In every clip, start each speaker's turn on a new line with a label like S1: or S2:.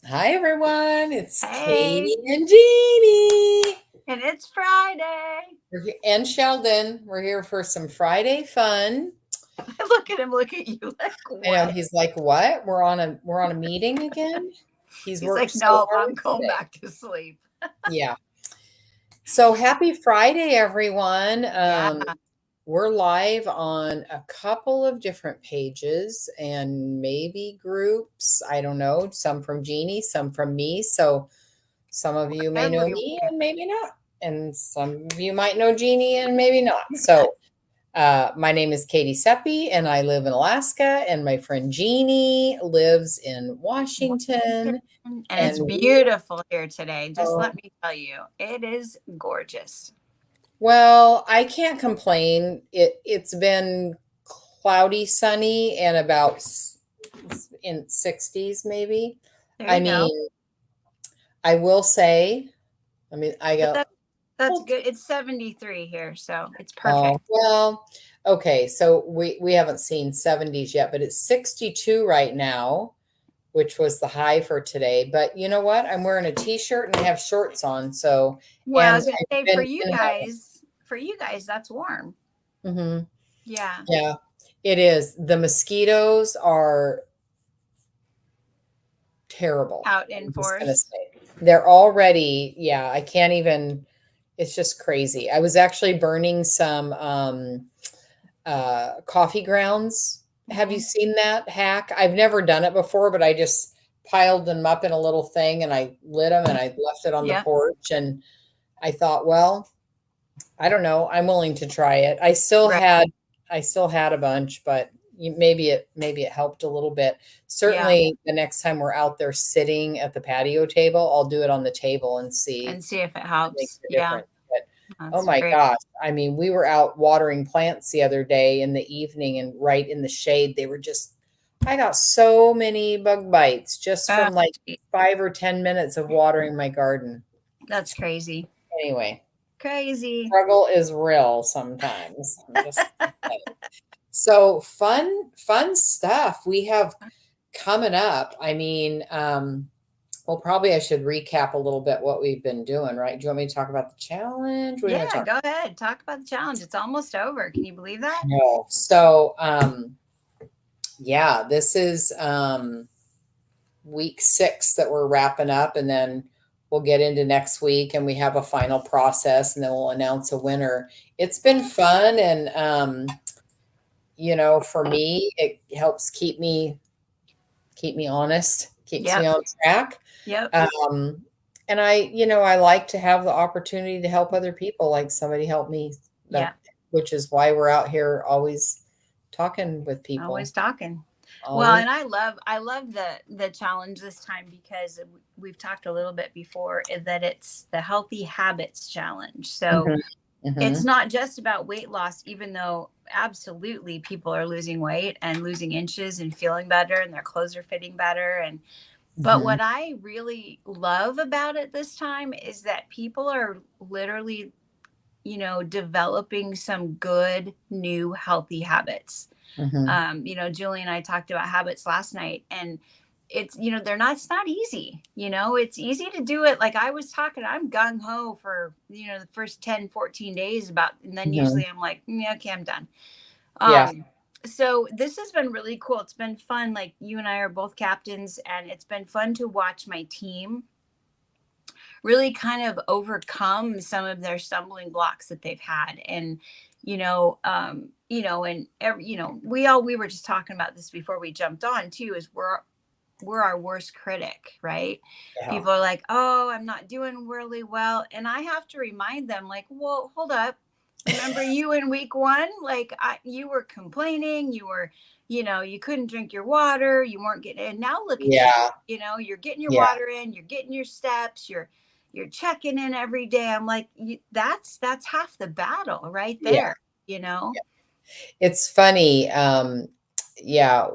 S1: Hi, everyone. It's
S2: Hey,
S1: Katie and Jeannie.
S2: and it's Friday.
S1: And Sheldon. We're here for some Friday fun.
S2: I look at him, look at you, like
S1: I know
S2: what?
S1: he's like, "What? We're on a meeting again." He's
S2: He's
S1: worked
S2: like,
S1: so
S2: nope,
S1: hard
S2: I'm going
S1: today.
S2: back to sleep.
S1: Yeah. So happy Friday, everyone.
S2: Yeah,
S1: We're live on a couple of different pages and maybe groups. I don't know. Some from Jeannie, some from me. So some of you may know me
S2: everywhere.
S1: and maybe not. And some of you might know Jeannie and maybe not. So, my name is Katie Seppi and I live in Alaska. And my friend Jeannie lives in
S2: Washington.
S1: Washington.
S2: And
S1: And
S2: it's
S1: we,
S2: beautiful here today. Just
S1: oh,
S2: let me tell you, it is gorgeous.
S1: well, I can't complain. It's been cloudy, sunny, and about in 60s maybe.
S2: There
S1: I
S2: you go.
S1: mean, I will say, I
S2: But
S1: go,
S2: that's
S1: well,
S2: good. It's 73 here, so it's
S1: oh,
S2: perfect.
S1: well, okay. So we haven't seen 70s yet, but it's 62 right now, which was the high for today. But you know what? I'm wearing a t-shirt and I have shorts on. So,
S2: Well, I
S1: and
S2: was gonna
S1: I've
S2: say
S1: been in my,
S2: for you guys, that's warm.
S1: mhm,
S2: Yeah,
S1: yeah, it is. The mosquitoes are terrible.
S2: out in
S1: I'm just gonna
S2: force.
S1: say they're already, yeah, I can't even, it's just crazy. I was actually burning some coffee grounds. Have you
S2: Hmm.
S1: seen that hack? I've never done it before, but I just piled them up in a little thing and I lit them and I left it on the
S2: Yep.
S1: porch. And I thought, well, I don't know. I'm willing to try it.
S2: Right.
S1: I still had a bunch, but maybe it helped a little bit.
S2: Yeah.
S1: Certainly, the next time we're out there sitting at the patio table, I'll do it on the table and see
S2: And see if it
S1: if it makes
S2: helps.
S1: a
S2: Yeah.
S1: difference. But oh
S2: That's
S1: my
S2: great.
S1: gosh, I mean, we were out watering plants the other day in the evening, and right in the shade, they were just. I got so many bug bites just
S2: Oh,
S1: from like
S2: gee,
S1: 5 or 10 minutes of watering my garden.
S2: that's crazy.
S1: Anyway,
S2: Crazy.
S1: struggle is real sometimes. I'm just saying. So fun stuff we have coming up. I mean, well, probably I should recap a little bit what we've been doing, right? Do you want me to talk about the challenge? What do you want to
S2: Yeah,
S1: talk
S2: go ahead. Talk about the challenge. It's almost over. Can you believe that?
S1: about? No. So, yeah, this is week 6 that we're wrapping up, and then we'll get into next week and we have a final process and then we'll announce a winner. It's been fun and for me, it helps keep me honest, keeps me
S2: Yep.
S1: on track.
S2: Yep.
S1: Um, and I like to have the opportunity to help other people, like somebody helped me, that
S2: Yep.
S1: which is why we're out here always talking with people.
S2: Always talking. Well,
S1: Always.
S2: and I love the challenge this time because we've talked a little bit before that it's the healthy habits challenge. So
S1: Mhm,
S2: it's
S1: mhm,
S2: not just about weight loss, even though absolutely people are losing weight and losing inches and feeling better and their clothes are fitting better. And but
S1: mhm,
S2: what I really love about it this time is that people are literally, developing some good new healthy habits.
S1: mhm.
S2: Julie and I talked about habits last night, and they're not, it's not easy. It's easy to do it. Like I was talking, I'm gung ho for, the first 10, 14 days about, and then
S1: Mhm.
S2: usually I'm like, yeah, okay, I'm done.
S1: Yeah,
S2: So this has been really cool. It's been fun. Like you and I are both captains, and it's been fun to watch my team really kind of overcome some of their stumbling blocks that they've had. And and we were just talking about this before we jumped on too, is we're our worst critic, right?
S1: yeah,
S2: People are like, oh, I'm not doing really well, and I have to remind them, like, well, hold up. Remember you in week one? Like, you were complaining, you couldn't drink your water, you weren't getting, and now look at you.
S1: yeah,
S2: You're getting your
S1: yeah,
S2: water in, you're getting your steps, you're checking in every day. I'm like, that's half the battle right
S1: yeah,
S2: there, you know?
S1: yeah. It's funny. Yeah,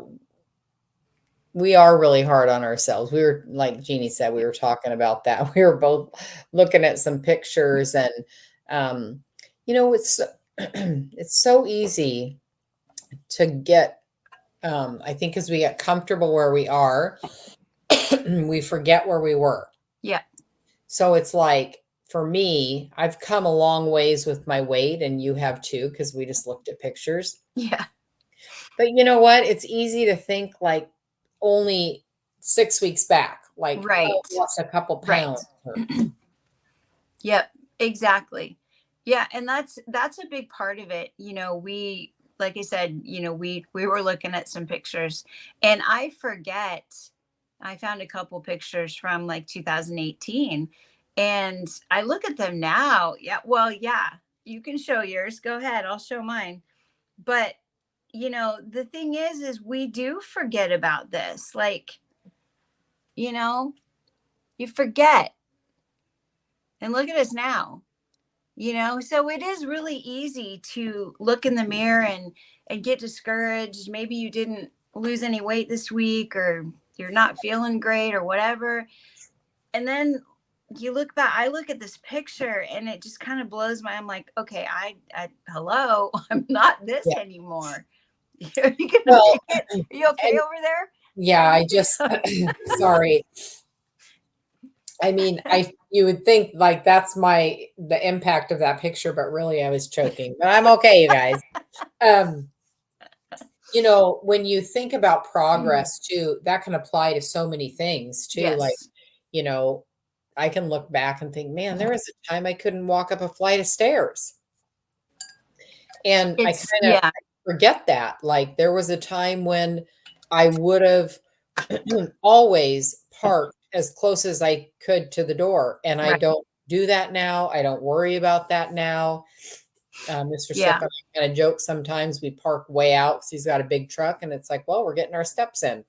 S1: we are really hard on ourselves. We were, like Jeannie said, we were talking about that. We were both looking at some pictures and, um, it's it's so easy to get, I think as we get comfortable where we are, we forget where we were.
S2: Yeah.
S1: So it's like, for me, I've come a long ways with my weight, and you have too, because we just looked at pictures.
S2: Yeah.
S1: But you know what? It's easy to think like only 6 weeks back, like, oh,
S2: Right.
S1: lost a couple
S2: Right.
S1: pounds. Or,
S2: Yep, exactly. Yeah, and that's a big part of it. We, like I said, we were looking at some pictures, and I found a couple pictures from like 2018, and I look at them now. Yeah, well, yeah, you can show yours. Go ahead, I'll show mine. But the thing is we do forget about this. Like, you know, you forget. And look at us now. So it is really easy to look in the mirror and get discouraged. Maybe you didn't lose any weight this week, or you're not feeling great or whatever. And then you look back, I look at this picture and it just kind of blows my, I'm like, okay, I hello, I'm not this
S1: yeah.
S2: anymore. Are you gonna
S1: Well,
S2: make it? Are you okay
S1: and
S2: over there?
S1: yeah, I just,
S2: Okay.
S1: sorry. I mean, you would think like that's the impact of that picture, but really I was choking. But I'm okay, you guys. Um, when you think about progress too, that can apply to so many things too. Like,
S2: Yes.
S1: you know, I can look back and think, man, there was a time I couldn't walk up a flight of stairs. And I
S2: It's,
S1: kind of
S2: yeah.
S1: forget that. Like, there was a time when I would have always parked as close as I could to the door, and I
S2: Right.
S1: don't do that now. I don't worry about that now. Mr. Slip
S2: Yeah.
S1: and I kind of joke sometimes we park way out because he's got a big truck, and it's like, well, we're getting our steps in.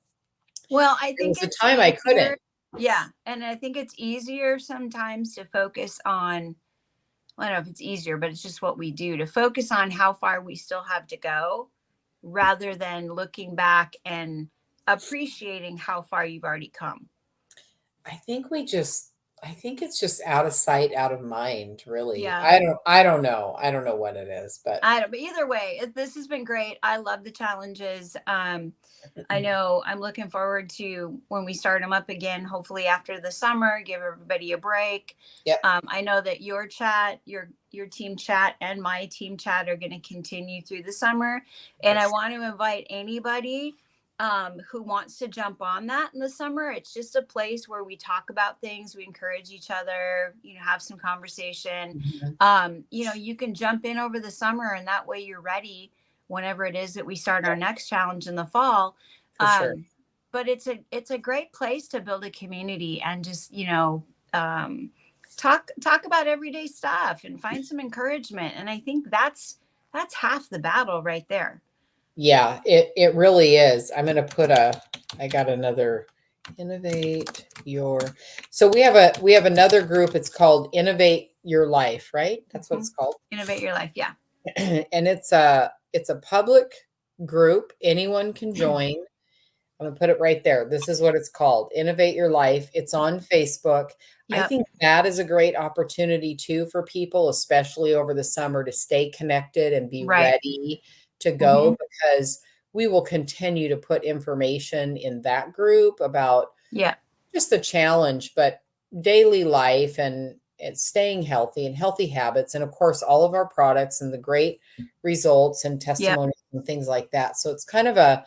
S2: Well, I
S1: There
S2: think
S1: was a
S2: it's
S1: time I couldn't.
S2: easier. Yeah. And I think it's easier sometimes to focus on, I don't know if it's easier, but it's just what we do, to focus on how far we still have to go rather than looking back and appreciating how far you've already come.
S1: I think it's just out of sight, out of mind, really.
S2: Yeah.
S1: I don't know. I don't know what it is, but
S2: I don't, but either way, this has been great. I love the challenges. I know I'm looking forward to when we start them up again, hopefully after the summer, give everybody a break.
S1: yep,
S2: I know that your team chat and my team chat are going to continue through the summer.
S1: for
S2: And I
S1: sure.
S2: want to invite anybody who wants to jump on that in the summer. It's just a place where we talk about things, we encourage each other, have some conversation.
S1: Mhm.
S2: You can jump in over the summer, and that way you're ready whenever it is that we start our
S1: Yep,
S2: next challenge in the fall.
S1: for sure.
S2: But it's a great place to build a community and just talk about everyday stuff and find some encouragement. And I think that's half the battle right there.
S1: Yeah, it really is. I got another innovate your. So we have another group. It's called Innovate Your Life, right? That's what
S2: Mhm.
S1: it's called.
S2: Innovate your life. Yeah.
S1: And it's a public group. Anyone can join. I'm gonna put it right there. This is what it's called. Innovate Your Life. It's on Facebook. I
S2: Yep.
S1: think that is a great opportunity too for people, especially over the summer, to stay connected and be
S2: Right.
S1: ready to
S2: Hmm.
S1: go, because we will continue to put information in that group about
S2: Yeah.
S1: just the challenge, but daily life and staying healthy and healthy habits. And of course, all of our products and the great results and
S2: Yep.
S1: testimonies and things like that. So it's kind of a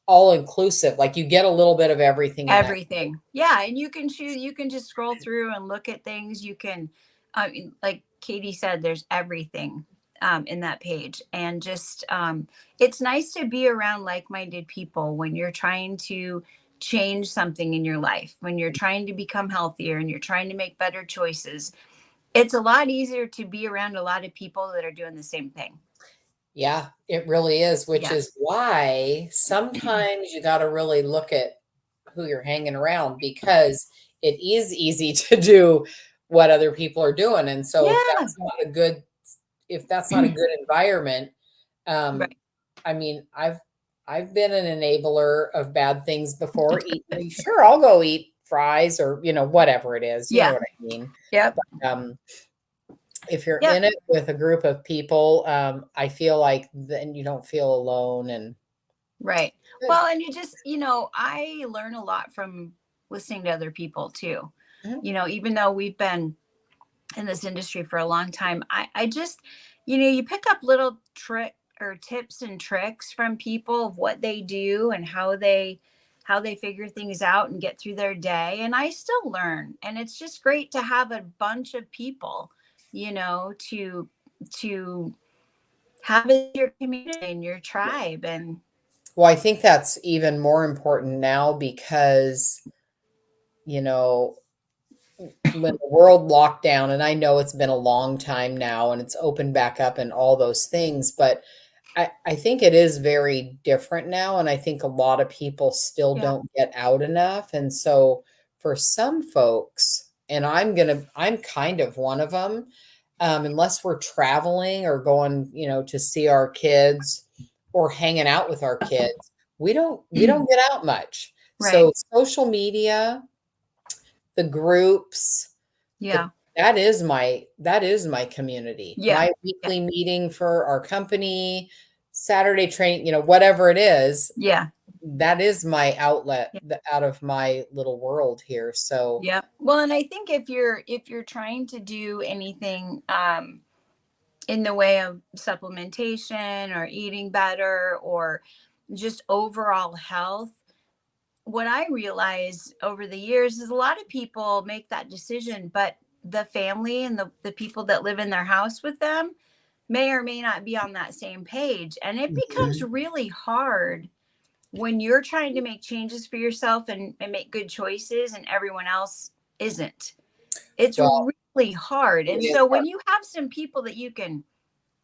S1: all inclusive, like you get a little bit of everything in that.
S2: Everything. Yeah. And you can choose, you can just scroll through and look at things. You can, like Katie said, there's everything in that page. And just, it's nice to be around like minded people when you're trying to change something in your life, when you're trying to become healthier and you're trying to make better choices. It's a lot easier to be around a lot of people that are doing the same thing.
S1: Yeah, it really is, which
S2: Yeah.
S1: is why sometimes you got to really look at who you're hanging around, because it is easy to do what other people are doing. And so
S2: Yeah.
S1: if that's not a good environment, um,
S2: Right.
S1: I mean, I've been an enabler of bad things before. Sure, I'll go eat fries or whatever it is. You know
S2: Yeah.
S1: what I mean.
S2: Yep.
S1: Um, if you're
S2: Yep.
S1: in it with a group of people, I feel like then you don't feel alone and
S2: Right.
S1: good.
S2: Well, and I learn a lot from listening to other people too.
S1: Mhm.
S2: You know, even though we've been in this industry for a long time, I just, you know, you pick up little trick or tips and tricks from people of what they do and how they figure things out and get through their day. And I still learn. And it's just great to have a bunch of people, you know, to have in your community and your tribe. And
S1: Well, I think that's even more important now because, you know, when the world locked down, and I know it's been a long time now and it's opened back up and all those things, but I think it is very different now. And I think a lot of people still
S2: yeah,
S1: don't get out enough. And so for some folks, and I'm kind of one of them, unless we're traveling or going, you know, to see our kids or hanging out with our kids, we don't get out much.
S2: right.
S1: So social media, the groups, the
S2: Yeah.
S1: that is my community.
S2: Yeah.
S1: My
S2: Yeah.
S1: weekly meeting for our company, Saturday training, you know, whatever it is,
S2: Yeah.
S1: that is my outlet out of my little world here. So,
S2: Yeah. Well, and I think if you're trying to do anything in the way of supplementation or eating better or just overall health, what I realize over the years is a lot of people make that decision, but the family and the people that live in their house with them may or may not be on that same page. And it becomes
S1: mhm,
S2: really hard when you're trying to make changes for yourself and make good choices and everyone else isn't. It's
S1: well,
S2: really hard.
S1: it
S2: And
S1: is
S2: so
S1: hard.
S2: when you have some people that you can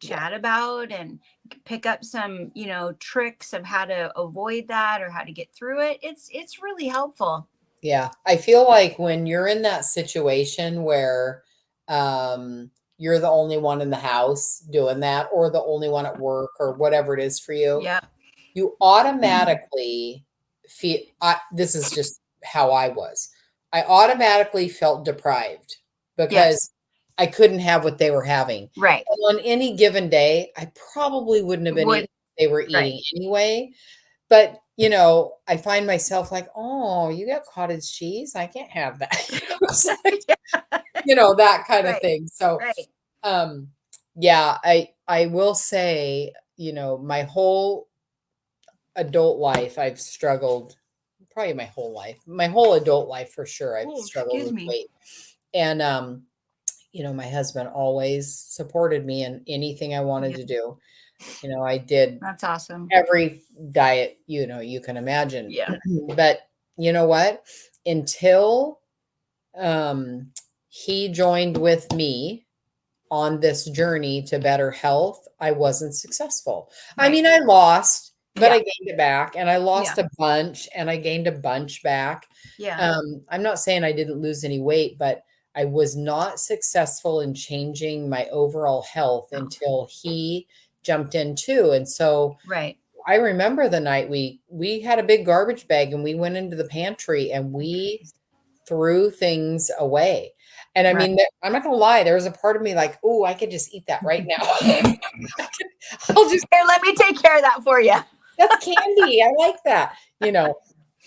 S1: Yeah.
S2: chat about and pick up some, you know, tricks of how to avoid that or how to get through it, it's really helpful.
S1: Yeah. I feel like when you're in that situation where you're the only one in the house doing that, or the only one at work, or whatever it is for you,
S2: Yeah.
S1: you automatically feel this is just how I was. I automatically felt deprived
S2: Yes.
S1: because I couldn't have what they were having.
S2: Right.
S1: And on any given day, I probably wouldn't have been eating
S2: Would
S1: what they were
S2: right.
S1: eating anyway. But, you know, I find myself like, "Oh, you got cottage cheese? I can't have that." It's like,
S2: Yeah.
S1: you know, that kind of
S2: Right.
S1: thing. So,
S2: Right.
S1: um, yeah, I will say, you know, my whole adult life, I've struggled probably my whole adult life for sure. I've
S2: Oh,
S1: struggled
S2: excuse
S1: with
S2: me.
S1: weight. And, you know, my husband always supported me in anything I wanted
S2: Yeah.
S1: to do. You know, I did
S2: That's awesome.
S1: every diet, you know, you can imagine.
S2: Yeah.
S1: But you know what? Until um, he joined with me on this journey to better health, I wasn't successful. I
S2: Right.
S1: mean, I lost, but I
S2: Yeah.
S1: gained it back, and I
S2: Yeah.
S1: lost a bunch and I gained a bunch back.
S2: Yeah.
S1: I'm not saying I didn't lose any weight, but I was not successful in changing my overall health
S2: Oh,
S1: until he jumped in too. And so
S2: right.
S1: I remember the night we had a big garbage bag and we went into the pantry and we
S2: Nice.
S1: threw things away. And I
S2: Right.
S1: mean, I'm not gonna lie, there was a part of me like, "Oh, I could just eat that right now." I'll just
S2: Here, let me take care of that for you.
S1: that's candy. I like that, you know.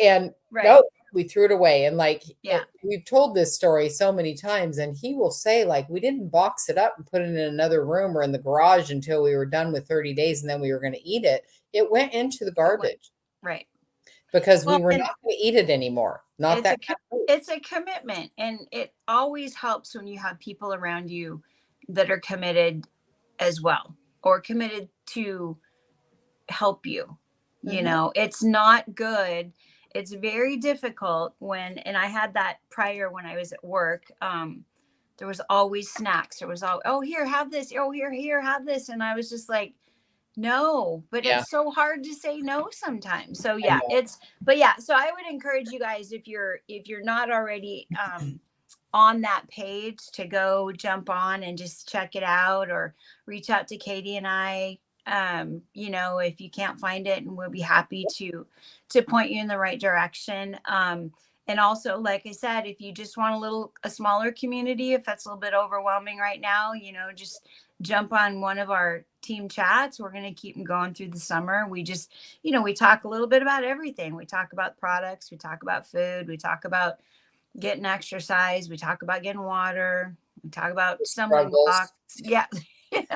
S1: And
S2: Right.
S1: no, we threw it away. And like
S2: Yeah.
S1: we've told this story so many times, and he will say, like, we didn't box it up and put it in another room or in the garage until we were done with 30 days and then we were going to eat it. It went into the
S2: It went
S1: garbage
S2: right.
S1: because we
S2: Well,
S1: were
S2: and
S1: not going to eat it anymore. Not
S2: it's
S1: that kind of food.
S2: it's a commitment, and it always helps when you have people around you that are committed as well, or committed to help you. You
S1: Mhm.
S2: know, it's not good. It's very difficult when, and I had that prior when I was at work. There was always snacks. There was all, oh, here, have this. Oh, here, have this. And I was just like, no, but
S1: Yeah,
S2: it's so hard to say no sometimes. So
S1: I
S2: yeah,
S1: know.
S2: but yeah, so I would encourage you guys, if you're not already on that page, to go jump on and just check it out, or reach out to Katie and I, you know, if you can't find it, and we'll be happy to point you in the right direction. And also, like I said, if you just want a smaller community, if that's a little bit overwhelming right now, just jump on one of our team chats. We're going to keep them going through the summer. We just, we talk a little bit about everything. We talk about products, we talk about food, we talk about getting exercise, we talk about getting water, we talk about stumbling
S1: Struggles.
S2: blocks. Yeah. We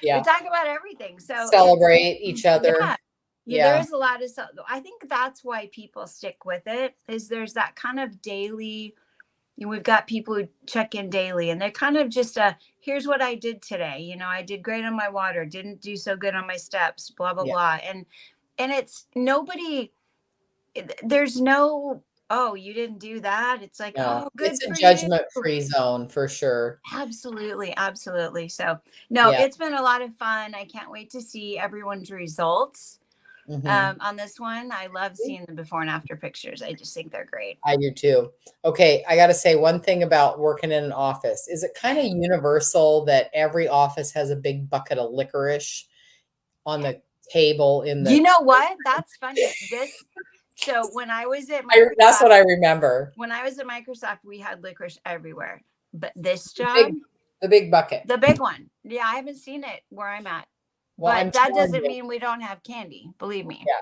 S1: Yeah.
S2: talk about everything. So
S1: Celebrate each other.
S2: yeah, there is a lot of stuff. I think that's why people stick with it, is there's that kind of daily, we've got people who check in daily, and they're kind of just here's what I did today. I did great on my water, didn't do so good on my steps, blah, blah, blah. And it's nobody, there's no, oh, you didn't do that. It's like,
S1: No,
S2: oh, good
S1: it's a
S2: for you.
S1: judgment-free zone for sure.
S2: Absolutely. Absolutely. So no,
S1: Yeah.
S2: it's been a lot of fun. I can't wait to see everyone's results. On this one. I love seeing the before and after pictures. I just think they're great.
S1: I do too. Okay, I got to say one thing about working in an office. Is it kind of universal that every office has a big bucket of licorice on the table in the—
S2: You know what? That's funny. So when I was at
S1: that's what I remember.
S2: When I was at Microsoft, we had licorice everywhere. But this job,
S1: the big bucket,
S2: the big one. Yeah, I haven't seen it where I'm at. Well, but that doesn't mean we don't have candy. Believe me.
S1: Yeah.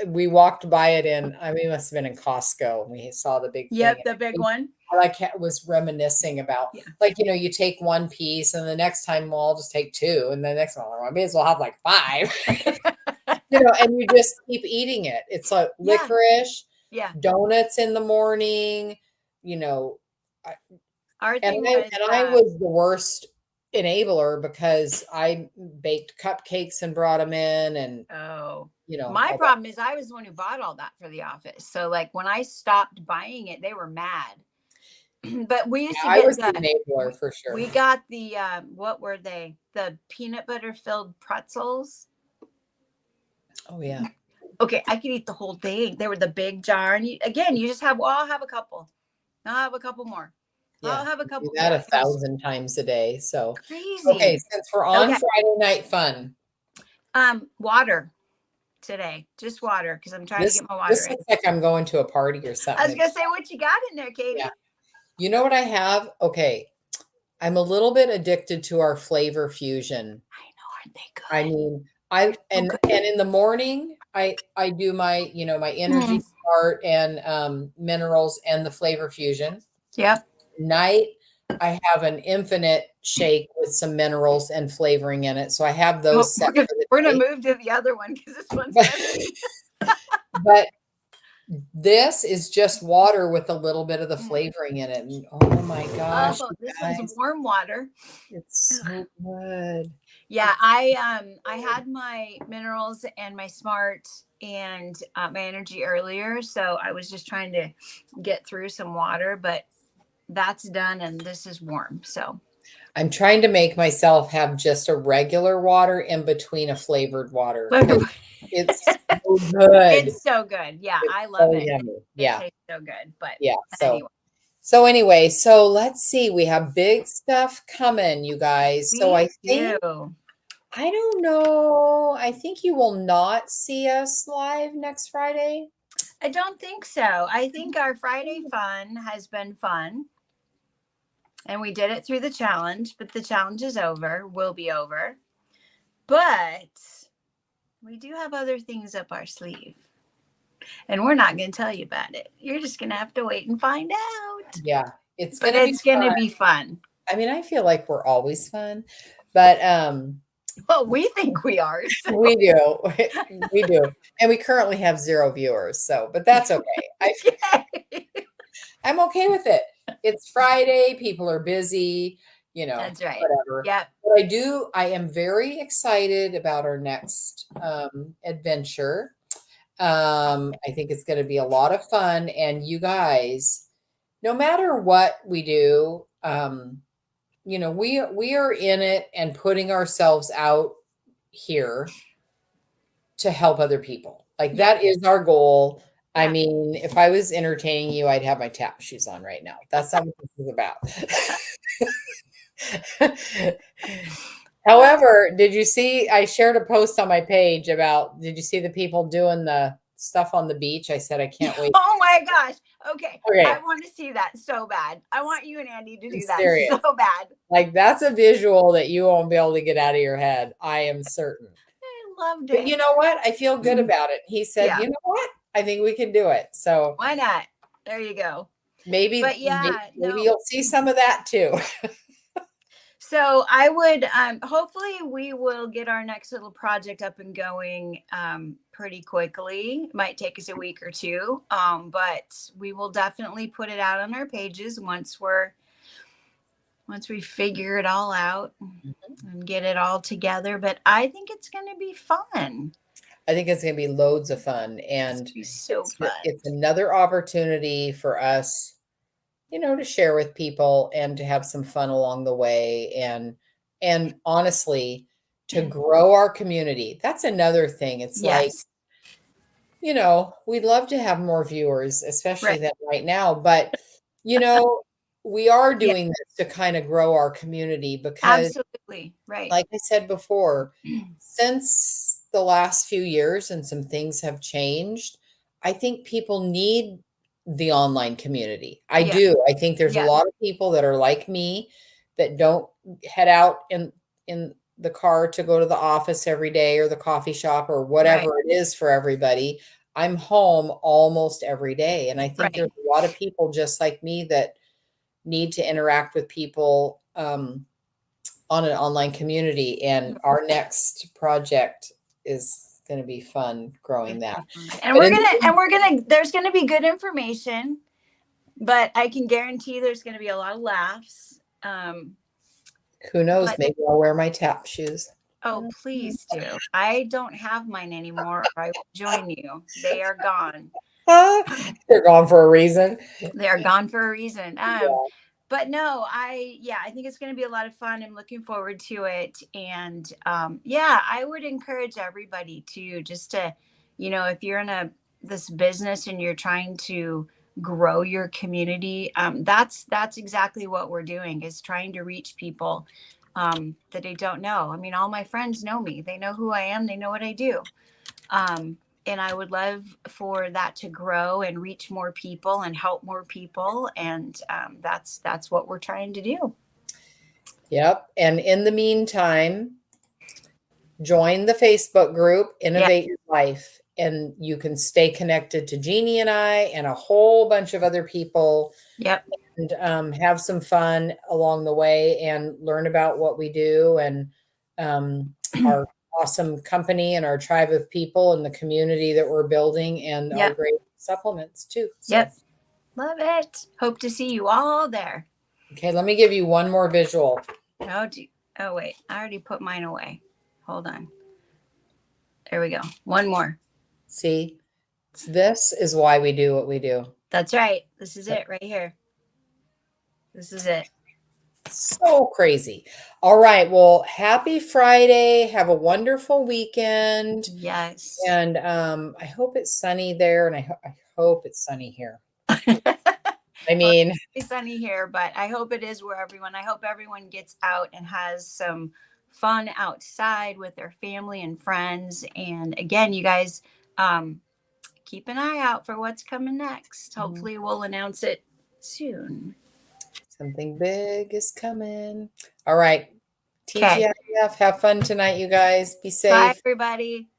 S1: We walked by it it must have been in Costco. We saw the big
S2: thing.
S1: The
S2: big one.
S1: I was reminiscing about, you take one piece and the next time we'll just take two. And the next one, I may as well have like 5, and you just keep eating it. It's like licorice, donuts in the morning,
S2: Our thing
S1: I was the worst enabler because I baked cupcakes and brought them in, and
S2: my problem is I was the one who bought all that for the office. So like when I stopped buying it, they were mad. But we used to get
S1: the enabler for sure.
S2: We got the what were they? The peanut butter filled pretzels.
S1: Oh yeah.
S2: Okay, I could eat the whole thing. They were the big jar, and you just have. Well, I'll have a couple. I'll have a couple more.
S1: Yeah,
S2: I'll have a couple.
S1: Do that 1,000 times a day. So
S2: crazy.
S1: Okay, since we're on Friday night fun.
S2: Water today, just water, because I'm trying to get my water.
S1: This looks like I'm going to a party or something.
S2: I was gonna say, what you got in there, Katie?
S1: Yeah. You know what I have? Okay, I'm a little bit addicted to our Flavor Fusion.
S2: I know, aren't they good?
S1: I mean, and in the morning I do my my Energy Start and minerals and the Flavor Fusion.
S2: Yep.
S1: Night I have an infinite shake with some minerals and flavoring in it. So I have those set.
S2: We're gonna move to the other one because this one's
S1: but this is just water with a little bit of the flavoring in it. And, oh my gosh.
S2: This one's warm water.
S1: It's so good.
S2: Yeah, I had my minerals and my Smart and my energy earlier. So I was just trying to get through some water, but that's done and this is warm. So
S1: I'm trying to make myself have just a regular water in between a flavored water. It's so good.
S2: It's so good. Yeah, I love it.
S1: Yummy.
S2: It tastes so good. But
S1: yeah. Anyway, so let's see. We have big stuff coming, you guys. So I think I don't know. I think you will not see us live next Friday.
S2: I don't think so. I think our Friday fun has been fun. And we did it through the challenge, but the challenge is over, will be over. But we do have other things up our sleeve. And we're not going to tell you about it. You're just going to have to wait and find out.
S1: Yeah, it's
S2: going to be fun.
S1: I mean, I feel like we're always fun, but
S2: well, we think we are.
S1: So. We do. We do. And we currently have 0 viewers. So, but that's okay. I'm okay with it. It's Friday. People are busy,
S2: That's right.
S1: Whatever.
S2: Yeah.
S1: But I am very excited about our next adventure. I think it's going to be a lot of fun. And you guys, no matter what we do, we are in it and putting ourselves out here to help other people. Like that is our goal. Yeah. I mean, if I was entertaining you, I'd have my tap shoes on right now. That's not what this is about. However, did you see, I shared a post on my page about, did you see the people doing the stuff on the beach. I said, I can't wait.
S2: Oh my gosh. Okay.
S1: Okay.
S2: I want to see that so bad. I want you and Andy to do that
S1: Serious.
S2: so bad.
S1: Like, that's a visual that you won't be able to get out of your head. I am certain.
S2: I loved
S1: But
S2: it.
S1: you know what? I feel good about it. He said,
S2: Yeah.
S1: you know what? I think we can do it. So
S2: Why not? There you go.
S1: maybe,
S2: But yeah,
S1: maybe
S2: no.
S1: you'll see some of that too.
S2: So I would, hopefully we will get our next little project up and going pretty quickly. Might take us a week or two, but we will definitely put it out on our pages once we figure it all out and get it all together. But I think it's going to be fun.
S1: I think it's going to be loads of fun, and
S2: It's gonna be so fun.
S1: it's another opportunity for us, you know, to share with people and to have some fun along the way, and honestly, to grow our community. That's another thing. It's like,
S2: Yes.
S1: you know, we'd love to have more viewers, especially
S2: Right.
S1: than right now, but you know, we are doing this to kind of grow our community because,
S2: Absolutely. Right.
S1: like I said before, since the last few years and some things have changed, I think people need the online community. I
S2: Yeah.
S1: do. I think there's a
S2: Yeah.
S1: lot of people that are like me that don't head out in the car to go to the office every day or the coffee shop or whatever it is for everybody. I'm home almost every day, and I think
S2: Right.
S1: there's a lot of people just like me that need to interact with people on an online community, and our next project is going to be fun growing that.
S2: And
S1: But
S2: we're gonna there's gonna be good information, but I can guarantee there's gonna be a lot of laughs.
S1: who knows?
S2: But,
S1: Maybe I'll wear my tap shoes.
S2: oh, please do. I don't have mine anymore, or I will join you. They are gone.
S1: They're gone for a reason.
S2: They are gone for a reason.
S1: Yeah.
S2: But no, I think it's going to be a lot of fun. I'm looking forward to it. And I would encourage everybody to just to, you know, if you're in this business and you're trying to grow your community, that's exactly what we're doing, is trying to reach people that they don't know. I mean, all my friends know me. They know who I am. They know what I do. And I would love for that to grow and reach more people and help more people. And that's what we're trying to do.
S1: Yep. And in the meantime, join the Facebook group, Innovate Your Life, and you can stay connected to Jeannie and I and a whole bunch of other people.
S2: Yep.
S1: And have some fun along the way and learn about what we do and our awesome company and our tribe of people and the community that we're building and our great supplements too. So.
S2: Yep. Love it. Hope to see you all there.
S1: Okay, let me give you one more visual.
S2: Oh, wait. I already put mine away. Hold on. There we go. One more.
S1: See, this is why we do what we do.
S2: That's right. This is it right here. This is it.
S1: So crazy. All right. Well, happy Friday. Have a wonderful weekend.
S2: Yes.
S1: And I hope it's sunny there, and I hope it's sunny here. I mean,
S2: it's sunny here, but I hope it is I hope everyone gets out and has some fun outside with their family and friends. And again, you guys, keep an eye out for what's coming next. Hopefully we'll announce it soon.
S1: Something big is coming. All right. TGIF, have fun tonight, you guys. Be safe.
S2: Bye, everybody.